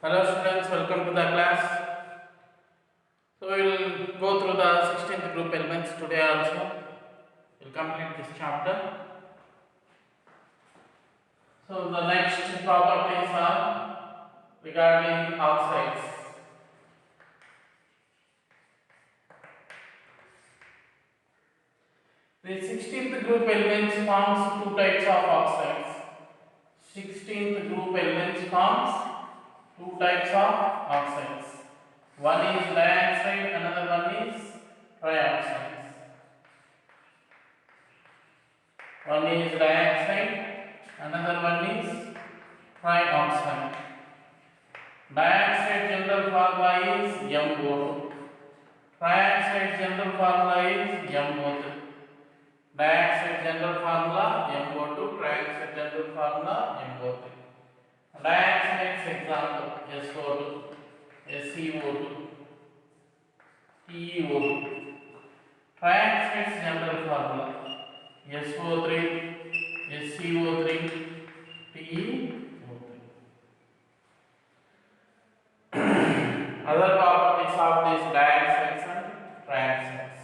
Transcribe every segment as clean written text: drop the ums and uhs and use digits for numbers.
Hello students, welcome to the class. So we will go through the 16th group elements today also. We will complete this chapter. So the next properties are regarding oxides. The 16th group elements forms two types of oxides. 16th group elements forms two types of oxides. One is dioxide, another one is trioxides. One is dioxide, another one is trioxide. Dioxide general formula is MO2. Trioxide general formula is MO3. Dioxide general formula MO2, trioxide general formula MO3. Dioxide's example SO2, SeO2, TeO2. Trioxide's general formula SO3, SeO3, TeO3. Other properties of these dioxides and trioxides.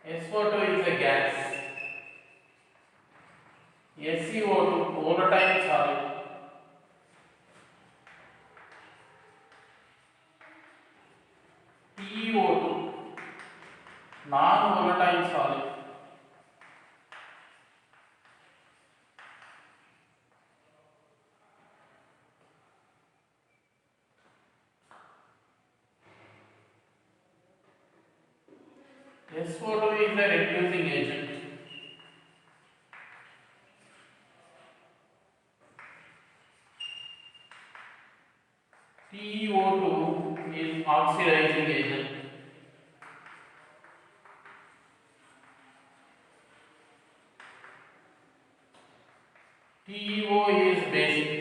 SO2 is a gas. SeO2 volatile solid. TeO2 non-volatile solid. SO2 is a reducing agent. TeO2 is oxidizing agent. TeO is basic.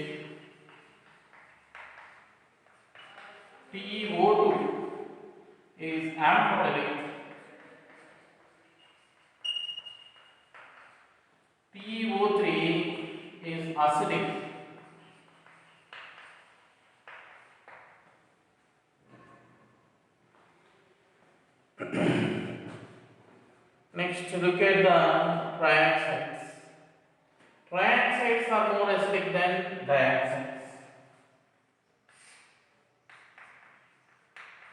TeO2 is amphoteric. TeO3 is acidic. Next, look at the trioxides. Trioxides are more acidic than dioxides.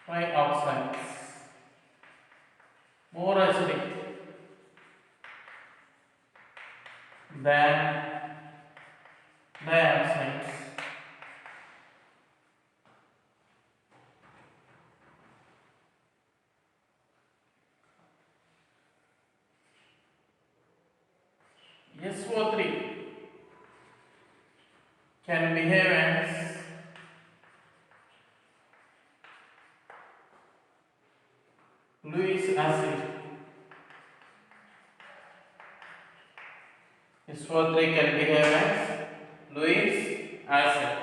Trioxides more acidic than dioxides. SO3 can behave as Lewis acid. SO3 can behave as Lewis acid.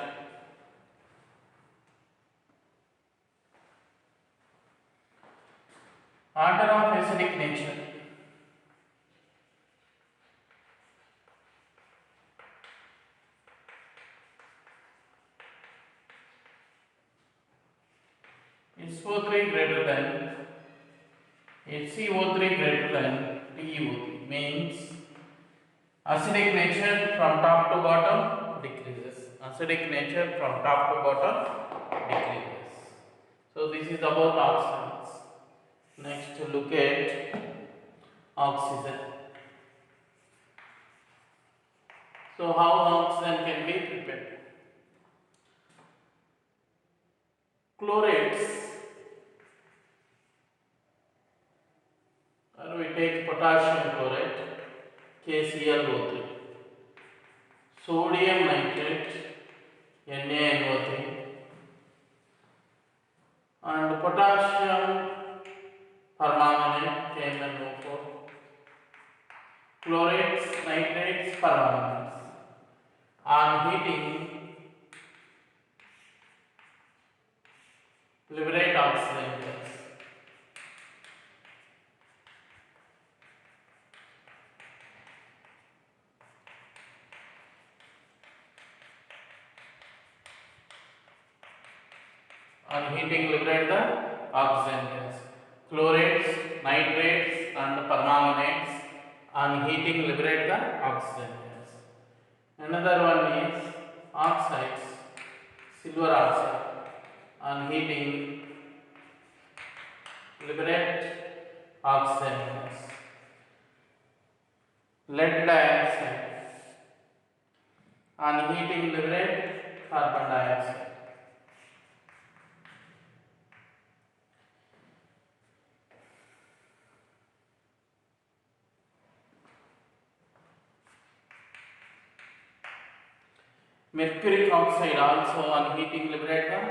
Order of acidic nature. SO3 greater than HCO3 greater than TeO3 means acidic nature from top to bottom decreases. Acidic nature from top to bottom decreases. So this is about oxides. Next, look at oxygen. So how oxygen can be prepared? Chlorates. Or we take potassium chlorate, KClO3. Sodium nitrate, NaNO3. And potassium permanganate, KMnO4. Chlorates, nitrates, permanganates. On heating, liberate oxygen gas. On heating, liberate the oxygen gas. Chlorates, nitrates, and permanganes. On heating, liberate the oxygen gas. Another one is oxides, silver oxide. On heating, liberate oxygen gas. Lead dioxide. On heating, liberate carbon dioxide. Mercuric oxide also on heating liberate the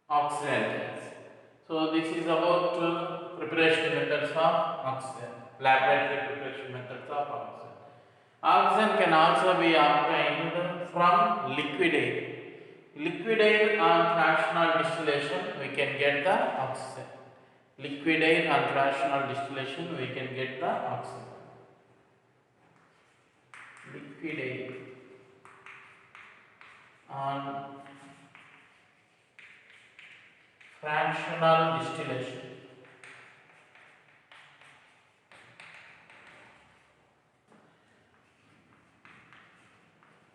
oxygen gas. So this is about preparation methods of oxygen, laboratory preparation methods of oxygen. Oxygen can also be obtained from liquid air. Liquid air on fractional distillation we can get the oxygen. Liquid air on fractional distillation we can get the oxygen. Liquid air on fractional distillation.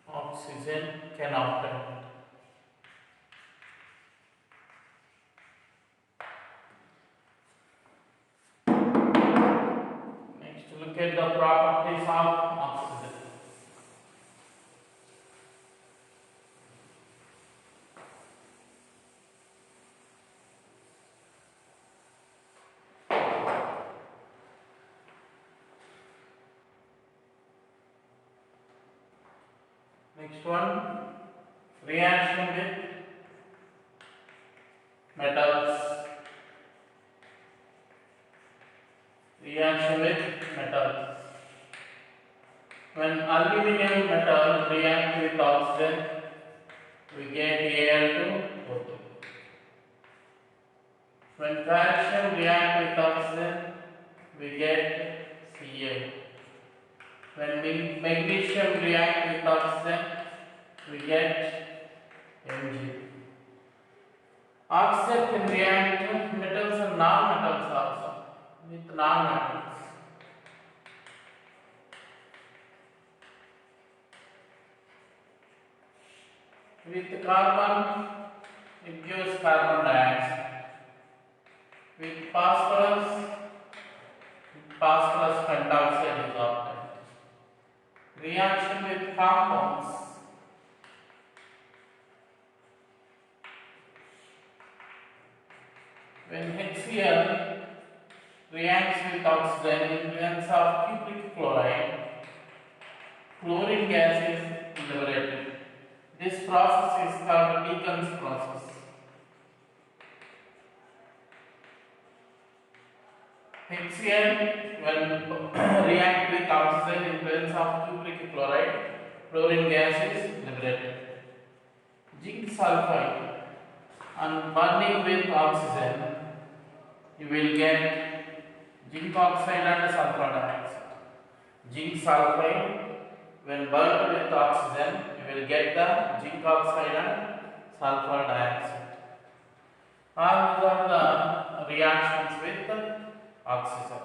Oxygen can obtain. Next, look at the properties of oxygen. Next one, reaction with metals. Reaction with metals. When aluminum metal reacts with oxygen, we get Al2O2. When calcium reacts with oxygen, we get Ca. When magnesium reacts with oxygen, we get Mg. Oxygen can react with metals and non-metals also, with non-metals. With carbon, it gives carbon dioxide. With phosphorus pentoxide is obtained. Reaction with compounds. When HCl reacts with oxygen in presence of cupric chloride, chlorine gas is liberated. This process is called Deacon's process. HCl, when react with oxygen in presence of cupric chloride, chlorine gas is liberated. Zinc sulfide, on burning with oxygen, you will get zinc oxide and sulfur dioxide. Zinc sulfide, when burned with oxygen, you will get the zinc oxide and sulfur dioxide. All these are the reactions with oxygen.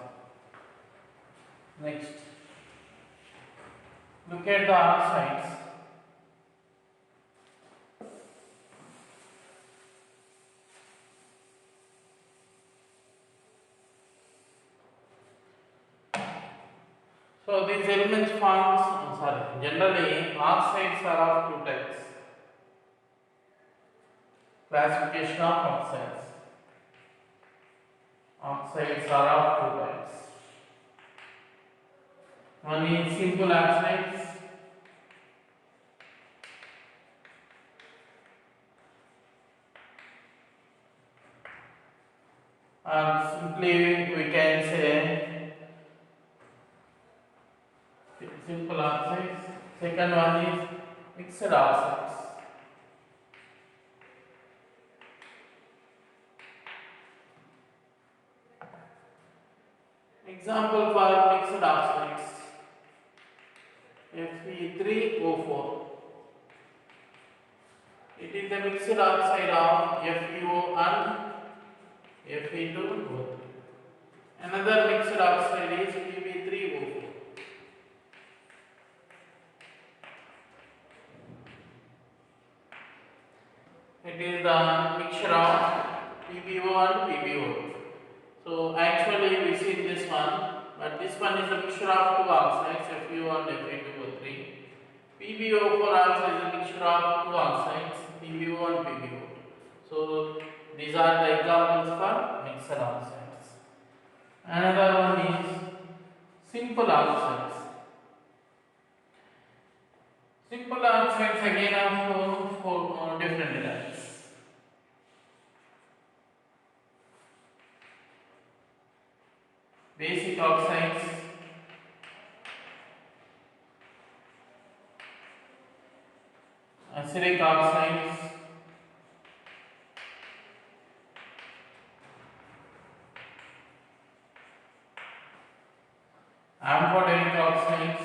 Next, look at the oxides. So these elements generally oxides are of two types. Classification of oxides. Oxides are of two types. One is simple oxides. Simply we can say simple oxides. Second one is mixed oxides. Example for mixed oxides: Fe3O4. It is a mixed oxide of FeO and Fe2O3. Another mixed oxide is Pb3O4. It is the mixture of PbO and PbO2. So actually we see this one, but this one is a mixture of two oxides, FeO and Fe2O3. PbO4 also is a mixture of two oxides, PbO and PbO2. So these are the examples for mixed oxides. Another one is simple oxides. Simple oxides again have four different types. Basic oxides, acidic oxides, amphoteric oxides,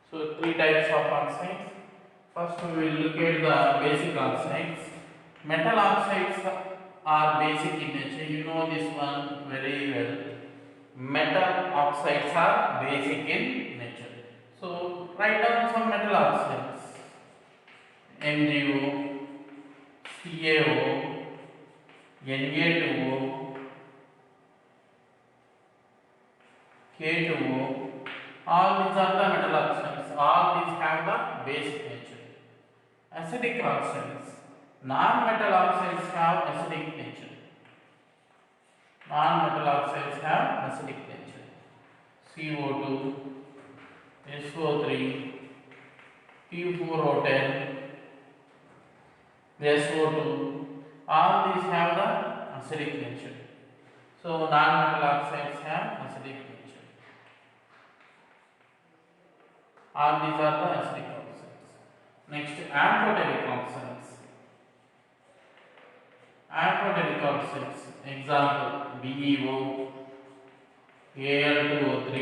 so three types of oxides. First we will look at the basic oxides. Metal oxides are basic in nature. You know this one very well. Metal oxides are basic in nature. So write down some metal oxides. MgO, CaO, Na2O, K2O. All these are the metal oxides. All these have the basic nature. Acidic oxides. Non-metal oxides have acidic nature. Non-metal oxides have acidic nature. CO2, SO3, P4O10, SO2. All these have the acidic nature. So non-metal oxides have acidic nature. All these are the acidic oxides. Next, amphoteric oxides. Amphoteric oxides. Example: BeO, Al2O3,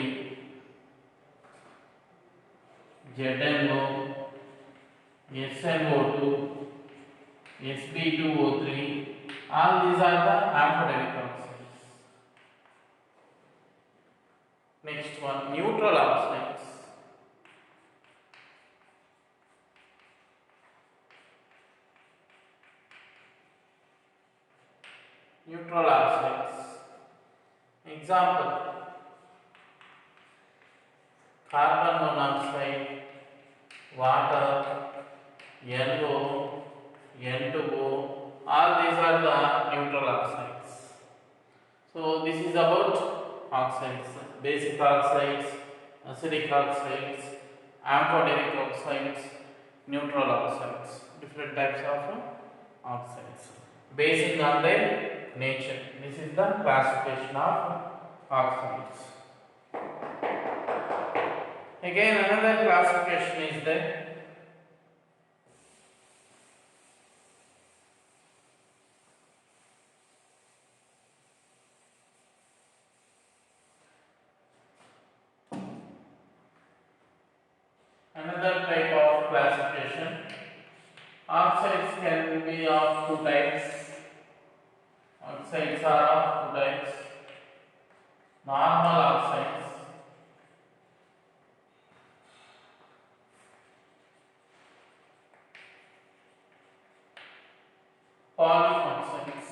ZnO, SnO2, Sb2O3. All these are the amphoteric oxides. Next one, neutral oxides. Neutral oxides. Example: carbon monoxide, water, NO, N2O. All these are the neutral oxides. So this is about oxides: basic oxides, acidic oxides, amphoteric oxides, neutral oxides. Different types of oxides based on their nature. This is the classification of oxides. Again, another classification is there. Another type of classification. Oxides can be of two types. Oxides are of two types. Normal oxides, polyoxides.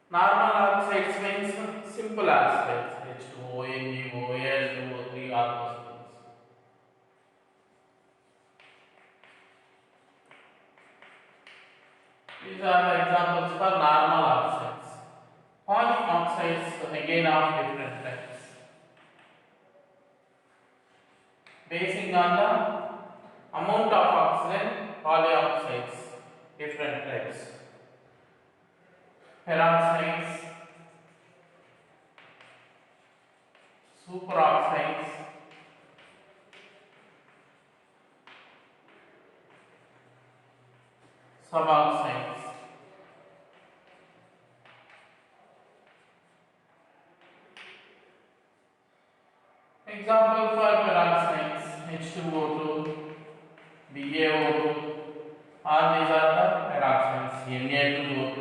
Normal oxides means simple oxides, H2O, NaO, Al2O3, all those things. These are the examples for normal oxides. Polyoxides again of different types. Basing on the amount of oxygen, polyoxides, different types. peroxides, superoxides, suboxides. Example for peroxides: H2O2, BaO2. All these are the peroxides. Na2O2.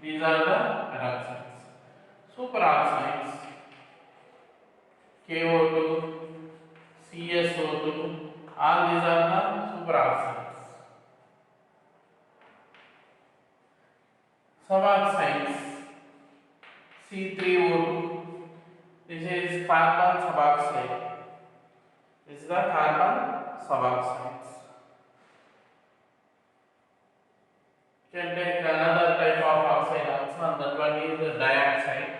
These are the peroxides. Superoxides: KO2, CSO2. All these are the superoxides. Suboxides: C3O2. This is carbon suboxide. This is the carbon suboxides. You can take another type of oxide also, and that one is the dioxide.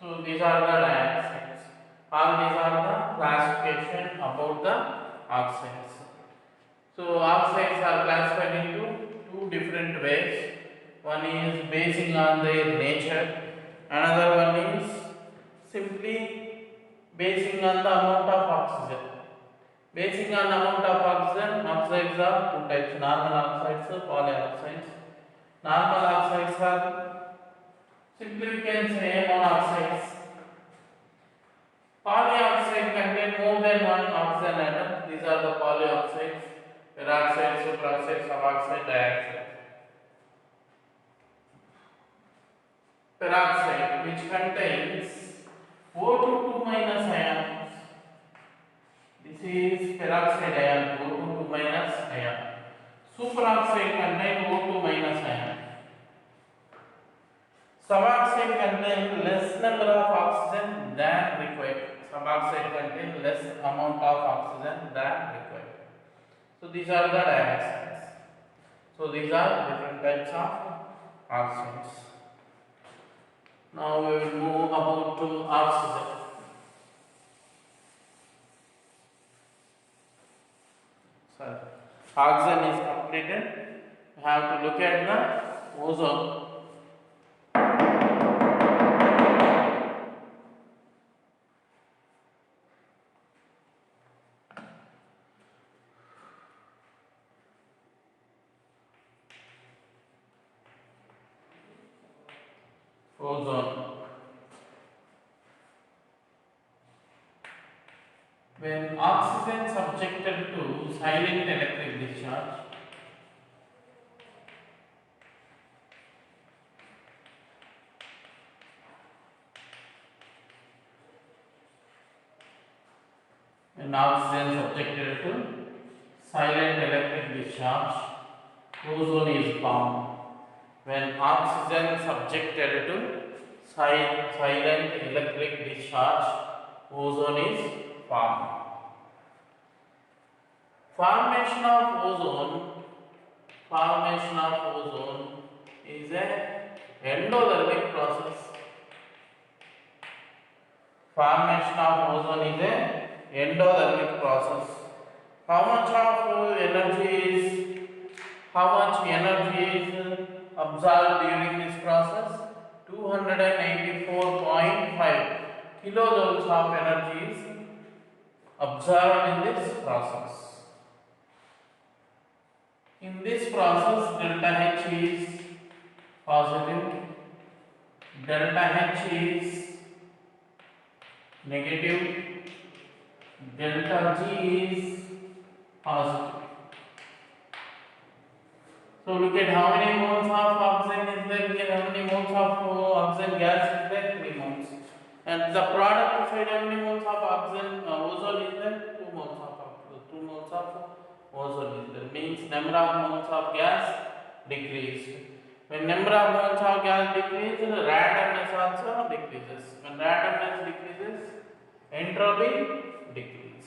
So these are the dioxides. All these are the classification about the oxides. So oxides are classified into two different ways. One is basing on their nature. Another one is simply basing on the amount of oxygen. Basing on amount of oxygen, oxides are two types: normal oxides, polyoxides. Normal oxides are simply we can say monoxides. Polyoxide contain more than one oxygen atom. These are the polyoxides: peroxide, superoxide, suboxide, dioxide. Peroxide, which contains O2 minus ions. This is peroxide ion, O2 minus ion. Superoxide contains O2 minus ion. Suboxide contains less number of oxygen than required. Suboxide contains less amount of oxygen than required. So these are the dioxides. So these are different types of oxides. Now we will move about to oxygen. Sorry. Oxygen is completed. We have to look at the ozone. Ozone. When oxygen subjected to silent electric discharge, when oxygen subjected to silent electric discharge, ozone is formed. When oxygen subjected to silent electric discharge, ozone is formed. Formation of ozone is a endothermic process. Formation of ozone is a endothermic process. How much energy is absorbed during this process? 284.5 kilojoules of energy is absorbed in this process. In this process, delta H is positive, delta H is negative, delta G is positive. So look at how many moles of oxygen is there here, how many moles of oxygen gas is there, 3 moles. And the product side, how many moles of oxygen ozone is there, 2 moles of oxygen, 2 moles of ozone is there. Means number of moles of gas decreased. When number of moles of gas decreases, randomness also decreases. When randomness decreases, entropy decreases.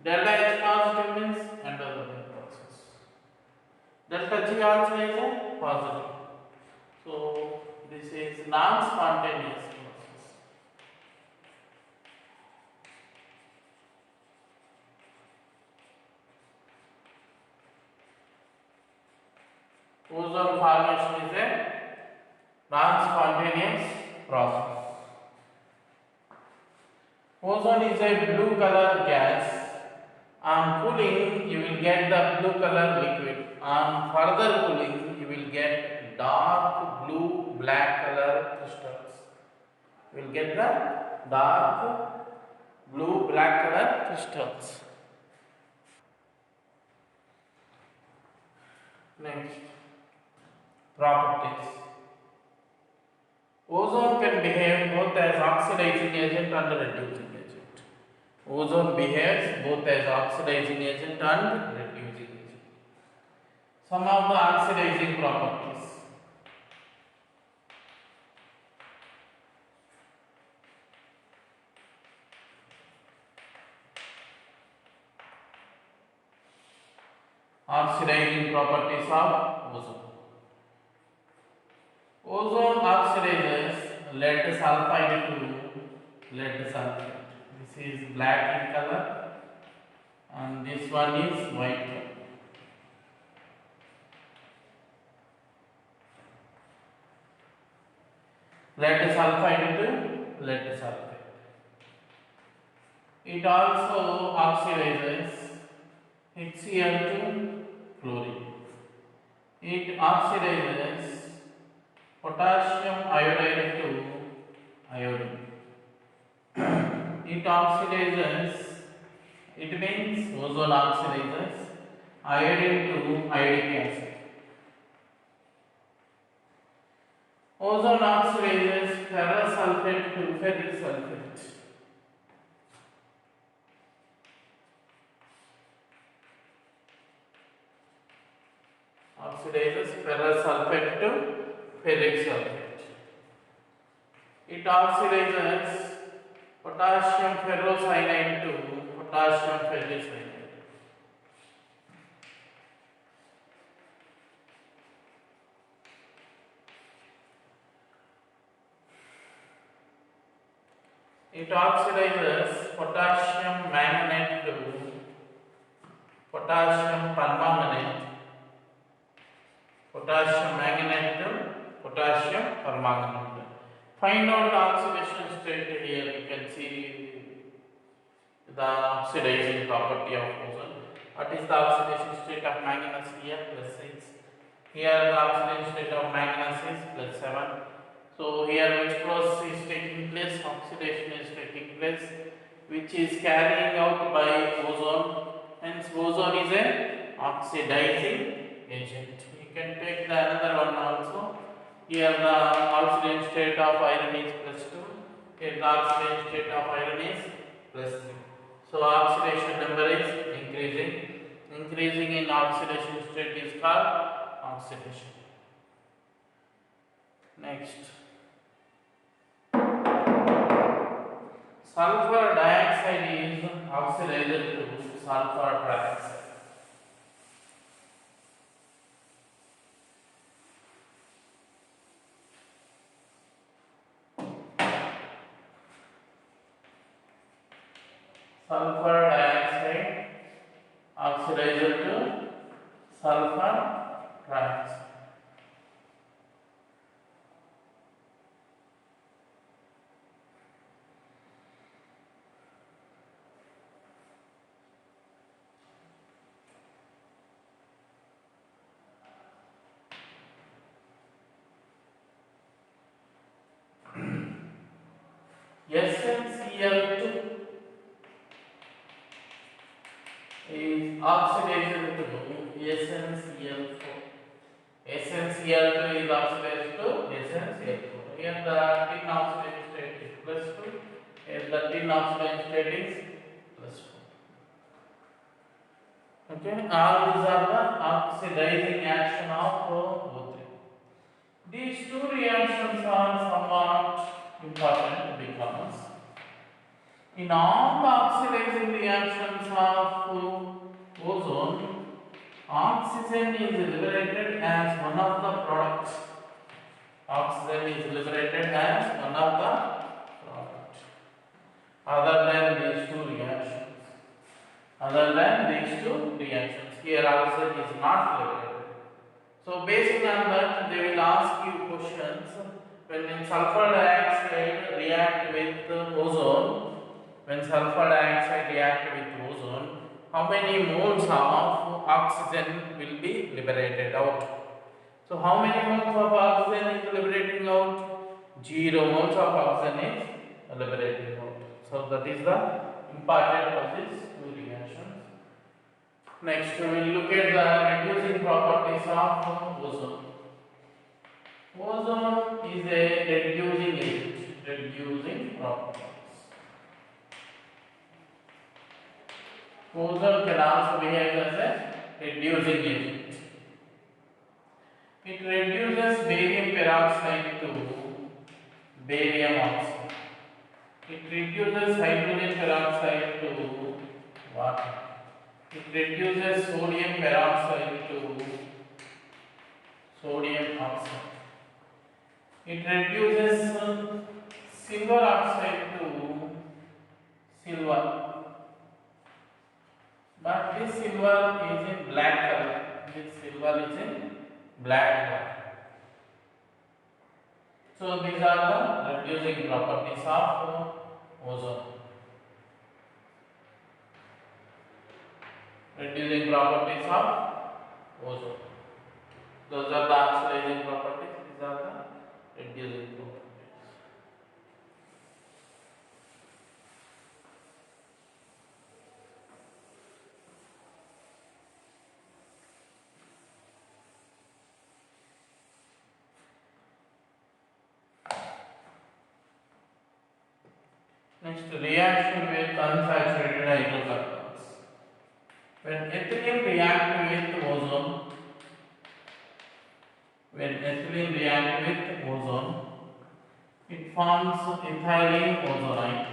Delta H positive means endothermic process. Delta G also is a positive. So this is non-spontaneous process. Ozone formation is a non-spontaneous process. Ozone is a blue color gas. On cooling, you will get the blue color liquid. On further cooling, you will get dark blue black color crystals. You will get the dark blue black color crystals. Next, properties. Ozone can behave both as oxidizing agent and reducing agent. Ozone behaves both as oxidizing agent and reducing agent. Some of the oxidizing properties. Oxidizing properties of ozone. Ozone oxidizes lead sulfide to lead sulfide. This is black in color and this one is white. Lead sulfide to lead sulfide. It also oxidizes HCl to chlorine. It oxidizes potassium iodide to iodine. It oxidizes, it means ozone oxidizes iodine to iodic acid. Ozone oxidizes ferrous sulfate to ferric sulfate. Oxidizes ferrous sulfate to ferric sulfate. It oxidizes potassium ferrocyanide to potassium ferricyanide. It oxidizes potassium manganate to potassium permanganate. Potassium manganate to potassium permanganate. Find out the oxidation state here. You can see the oxidizing property of ozone. What is the oxidation state of manganese here? +6. Here the oxidation state of manganese is +7. So here which process is taking place? Oxidation is taking place, which is carrying out by ozone. Hence ozone is a oxidizing agent. You can take the another one also. Here the oxidation state of iron is +2. Here the oxidation state of iron is +3. So oxidation number is increasing. Increasing in oxidation state is called oxidation. Next. Sulfur dioxide is oxidized to sulfur trioxide. Sulfur dioxide oxidized to sulfur trioxide. SnCl2 is oxidized to SnCl4. SnCl2 is oxidized to SnCl4. Here the tin oxidation state is +2. Here the tin oxidation state is +4. Okay, all these are the oxidizing action of O3. These two reactions are somewhat important because in all the oxidizing reactions of ozone, oxygen is liberated as one of the products. Oxygen is liberated as one of the products. Other than these two reactions. Here oxygen is not liberated. So based on that, they will ask you questions. When in sulfur dioxide react with ozone, when sulfur dioxide react with ozone, how many moles of oxygen will be liberated out? So how many moles of oxygen is liberating out? 0 moles of oxygen is liberating out. So that is the important of these two reactions. Next we will look at the reducing properties of ozone. Ozone is a reducing agent. Reducing properties. Ozone can also behave as a reducing agent. It reduces barium peroxide to barium oxide. It reduces hydrogen peroxide to water. It reduces sodium peroxide to sodium oxide. It reduces silver oxide to silver. But this silver is in black color. This silver is in black color. So these are the reducing properties of ozone. Reducing properties of ozone. Those are the oxidizing properties. These are the reducing properties. Next, reaction with unsaturated hydrocarbons. When ethylene react with ozone, it forms ethylene ozonide.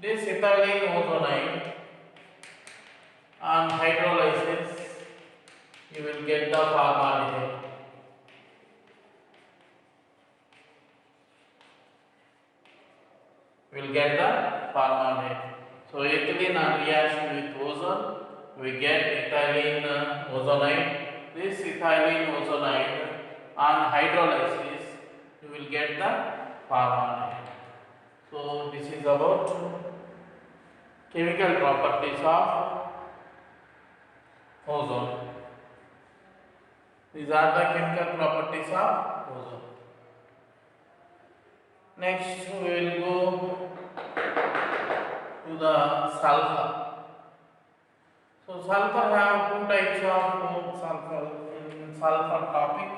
This ethylene ozonide on hydrolysis, you will get the formaldehyde. We will get the formaldehyde. So ethylene on reaction with ozone, we get ethylene ozonide. This ethylene ozonide on hydrolysis, you will get the formaldehyde. So this is about chemical properties of ozone. These are the chemical properties of ozone. Next we will go to the sulfur. So sulfur have two types of sulfur. In sulfur topic,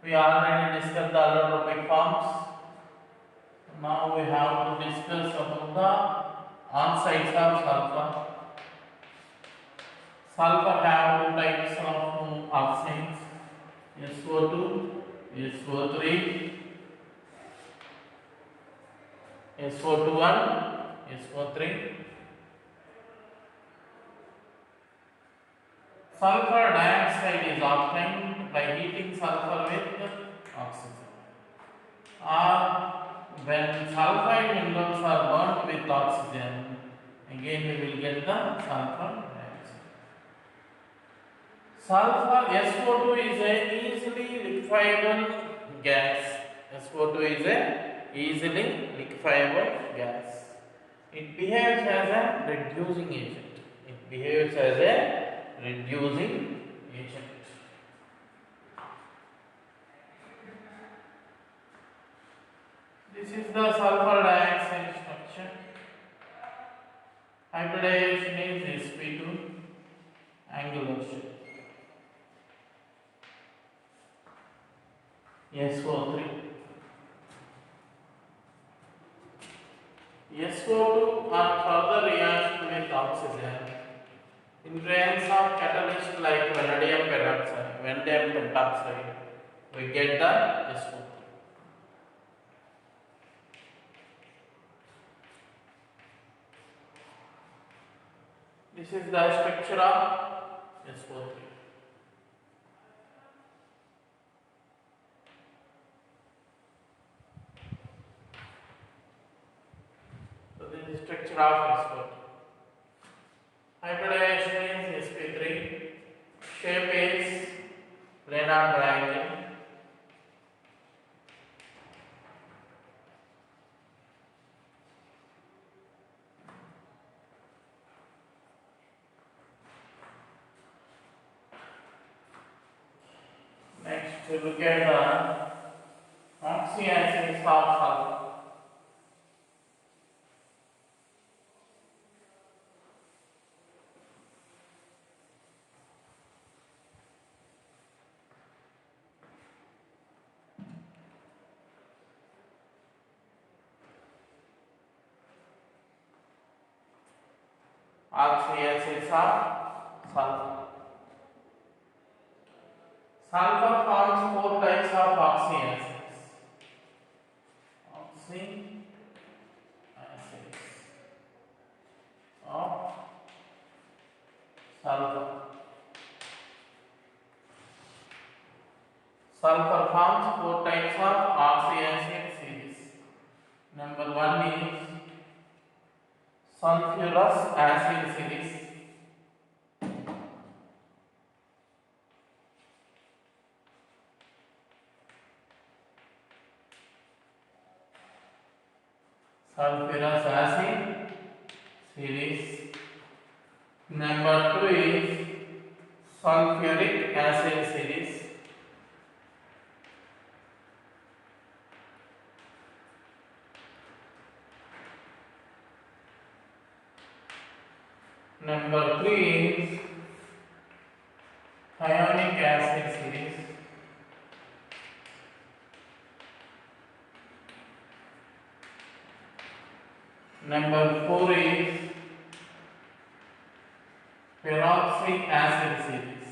we already discussed the allotropic forms. Now we have to discuss about the on-sites of sulfur. Sulfur have two types of oxides, SO2, SO3, SO21, SO3. Sulfur dioxide is obtained by heating sulfur with oxygen. Or when sulfide minerals are burnt with oxygen, again we will get the sulfur dioxide. Sulfur SO2 is a easily liquefiable gas. SO2 is a easily liquefiable gas. It behaves as a reducing agent. It behaves as a reducing agent. This is the sulfur dioxide structure. Hybridization is sp2, angular shape. SO3. SO2 on further reaction with oxygen in presence of catalyst like vanadium peroxide, vanadium pentoxide, we get the SO3. This is the structure of SO3. So this is the structure of SO3. Hybridization we look at the oxyacids of sulfur. Oxyacids of sulfur. Sulfur forms four types of oxyacids. Oxyacids of sulfur. Sulfur forms four types of oxyacid series. Number one is sulfurous acid series. Sulfurous acid series. Number two is sulfuric acid series. Number three is ionic acid series. Number four is peroxic acid series.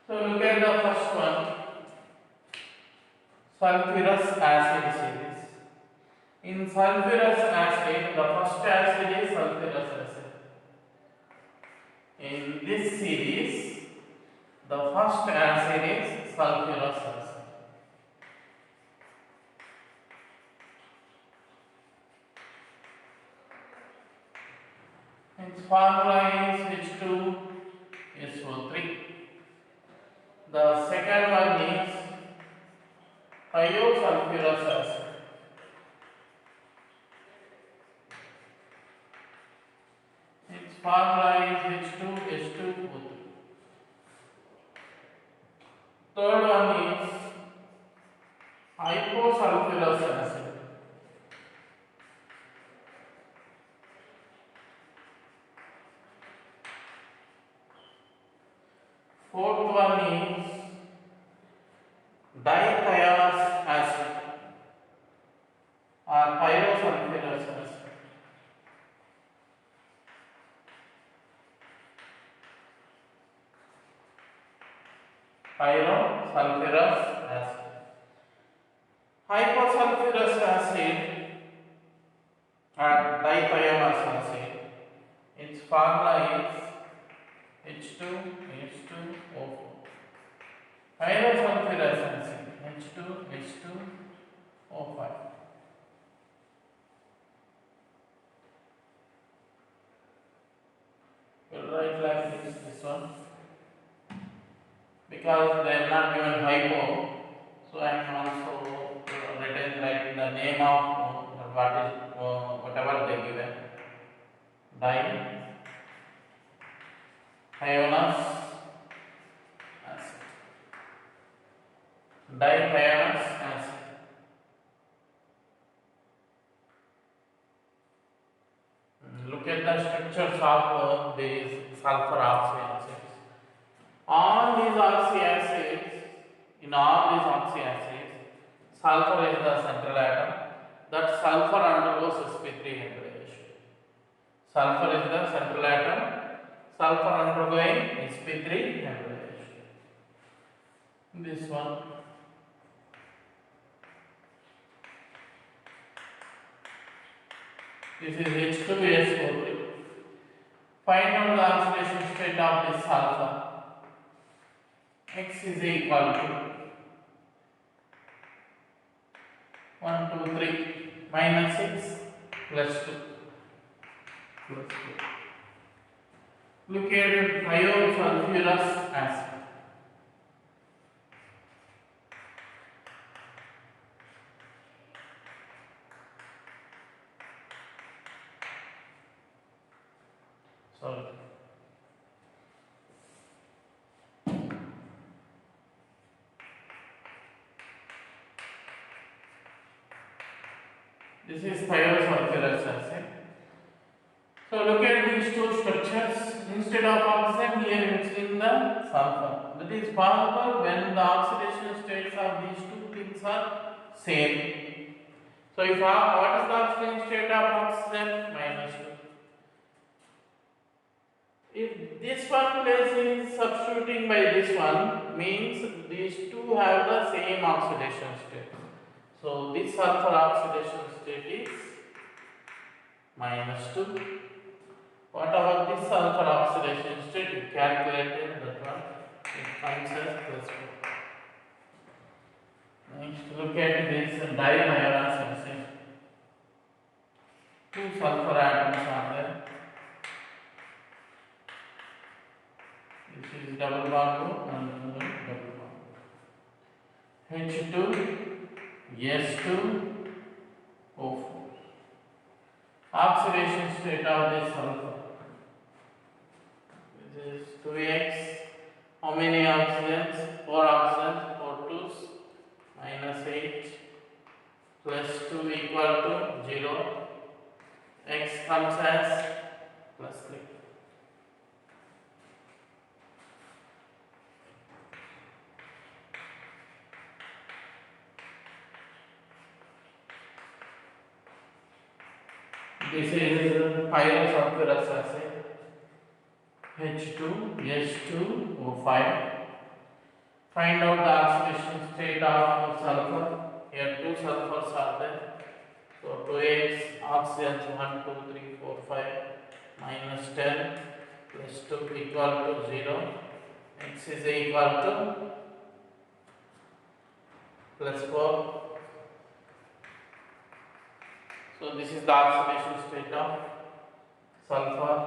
So look at the first one, sulfurous acid series. In sulfurous acid, the first acid is sulfurous acid. In this series, the first acid is sulfurous acid. Its formula is H2SO3. The second one is thiosulfurous acid. Its formula is H2H2O3. Third one is hyposulfurous acid. Fourth one is dithious acid or pyrosulfurous acid. Pyrosulfurous acid. Hyposulfurous acid or dithious acid. Its formula is H2H2O4. Pyrosulfurous acid H2H2O5. We'll write like this one, because they are not given hypo, so I am also written like the name of whatever they given. Dithious acid. Dithious acid. Look at the structures of these sulfur oxyacids. All these oxyacids, in all these oxyacids, sulfur is the central atom. That sulfur undergoes sp3 hybridization. Sulfur is the central atom. Sulfur undergoing sp3 hybridization. This one. This is H2SO3. Find out the oxidation state of this sulfur. X is equal to 1, 2, 3 minus 6 plus 2. Look at thiosulfurous acid. Sorry. This is thiosulfurous acid. So look at these two structures. Instead of oxygen, here it's in the sulfur. That is possible when the oxidation states of these two things are same. So if what is the oxidation state of oxygen? -2. If this one place is substituting by this one, means these two have the same oxidation state. So this sulfur oxidation state is -2. What about this sulfur oxidation state? You calculated that one. It comes as +4. Next, look at this diiodine. Two sulfur atoms are there. This is double bond and double bond. H2, S2, O4. Oxidation state of this sulfur. This is 2x. How many oxygens? 4 oxygens, 4 2's, -8 +2 equal to 0. X comes as +3. This is pyrosulfurous acid. H2, S2O5. Find out the oxidation state of sulfur. Here two sulfurs are there. So 2x oxygens 1, 2, 3, 4, 5 -10 +2 equal to 0. X is equal to +4. So this is the oxidation state of sulfur.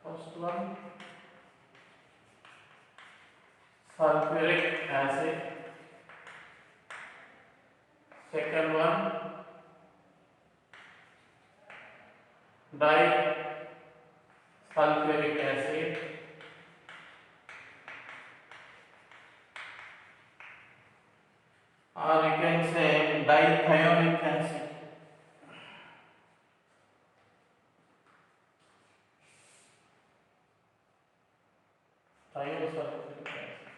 First one, sulfuric acid. Second one, disulfuric acid. Or you can say dithionic acid. Thiosulfuric acid.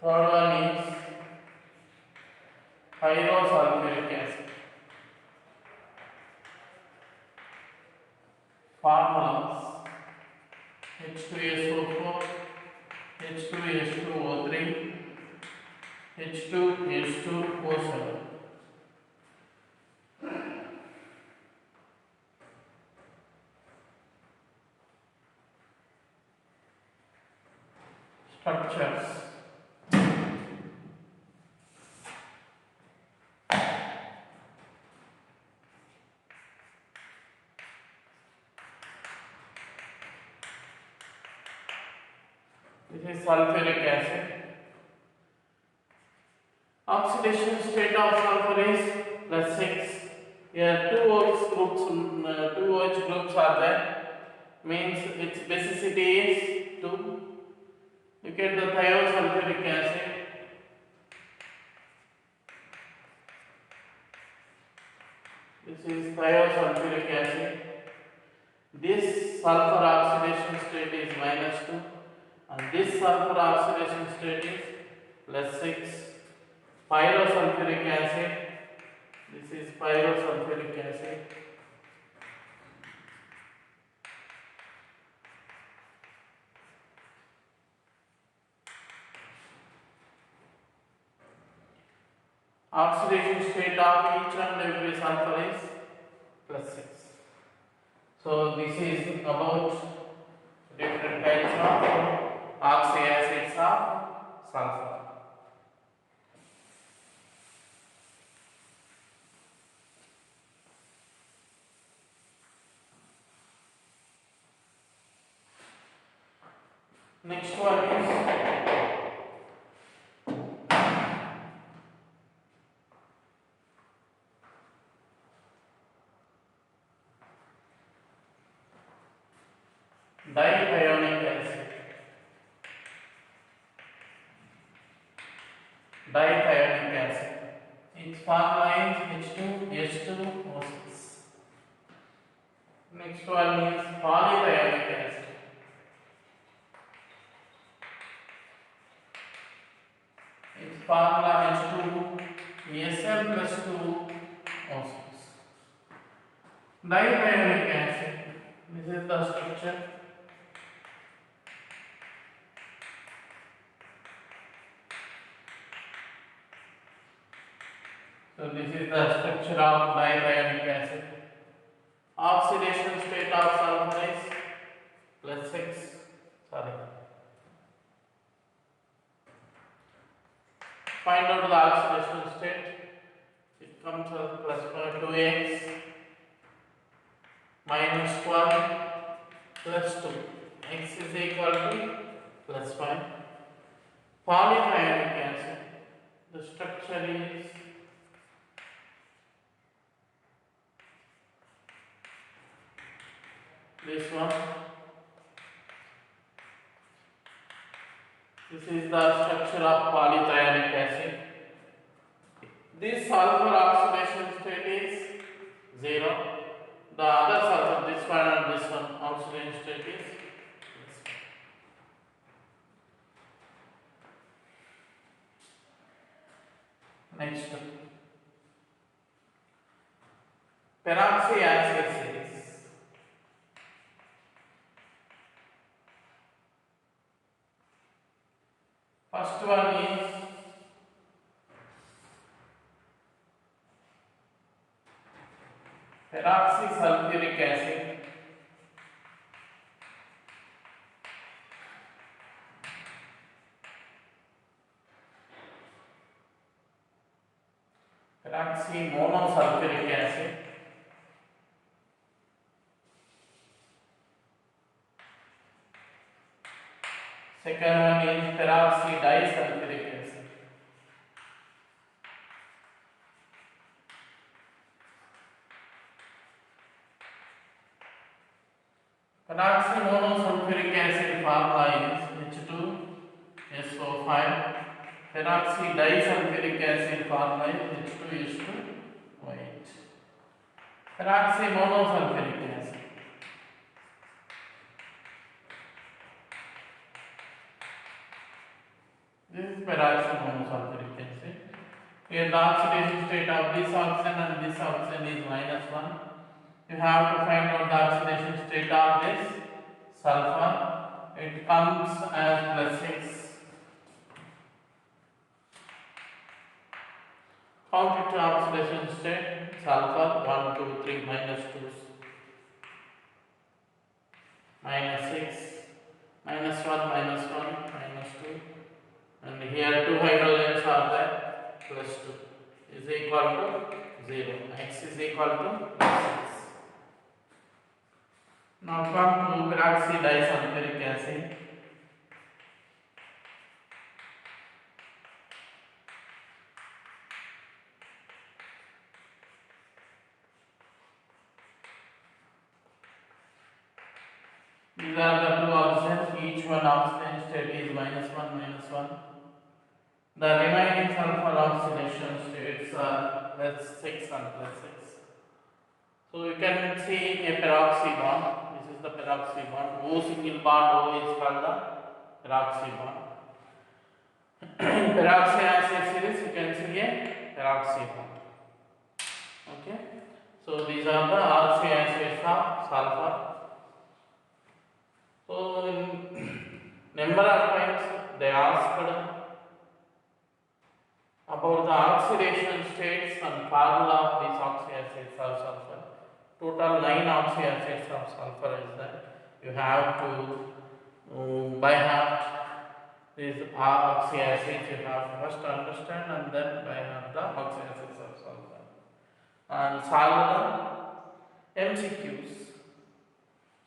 Third one is pyrosulfuric acid. Formulas: H2SO4, H2S2O3, H2S2O7. Structures: this is sulfuric acid. Oxidation state of sulfur is +6. Here two OH groups are there. Means its basicity is 2. Look at the thiosulfuric acid. This is thiosulfuric acid. This sulfur oxidation state is -2 and this sulfur oxidation state is +6. Pyrosulfuric acid. This is pyrosulfuric acid. Oxidation state of each and every sulfur is +6. So this is about different types of oxy acids of sulfur. Next one is diionic acid. Diionic acid. Its formula is H2S2O6. Next one is polythionic acid. Its formula H2Sl plus 2O6. Diionic acid. This is the structure. So this is the structure of diionic acid. Oxidation state of sulfur is +6. Find out the oxidation state. It comes as +2x minus 12 plus 2. X is equal to +5. Polythionic acid. The structure is this one. This is the structure of polythionic acid. This sulfur oxidation state is 0. The other sulfur, this one and this one, oxidation state is this one. Next, peroxy acid series. First one is peroxysulfuric acid. Peroxymonosulfuric acid. Second one is peroxydisulfuric acid. Peroxymonosulfuric acid formula is H2SO5. Peroxydisulfuric acid formula is H2S2O8. Peroxymonosulfuric acid. This is peroxymonosulfuric acid. Here the oxidation state of this oxygen and this oxygen is -1. You have to find out the oxidation state of this sulfur. It comes as +6. Count it to oxidation state. Sulfur 1, 2, 3, -2, -6, -1, -1, -2, and here 2 hydrogens are there, +2 is equal to 0. X is equal to 6. Now come to peroxydisulfuric acid. These are the two oxygens, each one oxidation state is -1, -1. The remaining sulfur oxidation states are +6 and +6. So you can see a peroxy bond. This is the peroxy bond. O single bond O is called the peroxy bond. Peroxy acid series, you can see a peroxy bond. Okay. So these are the oxy acids of sulfur. So in number of times they asked about the oxidation oxyacids of sulfur. Total 9 oxyacids of sulfur is there. You have to by heart these oxyacids. You have to first understand and then by heart the oxyacids of sulfur. And solve the MCQs.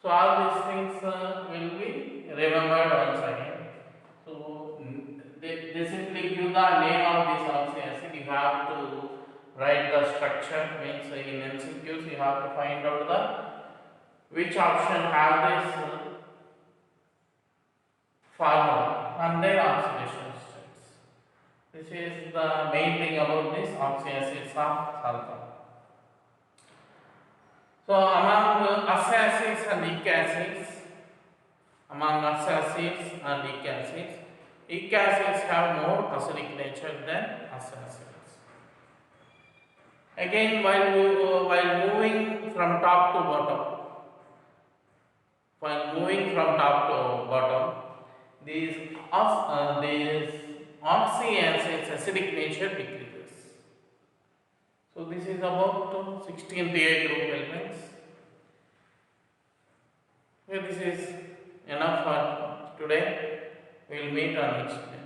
So all these things will be remembered once again. So they simply give the name of this oxyacid. You have to write the structure. Means in MCQs you have to find out the which option have this formula and their oxidation states. This is the main thing about this oxyacids of sulfur. So among acids and ic acids, ic acids have more acidic nature than acids. Again, while moving from top to bottom, these oxyacids acidic nature decreases. So this is about 16 Pa group elements. Okay, this is enough for today. We will meet on next day.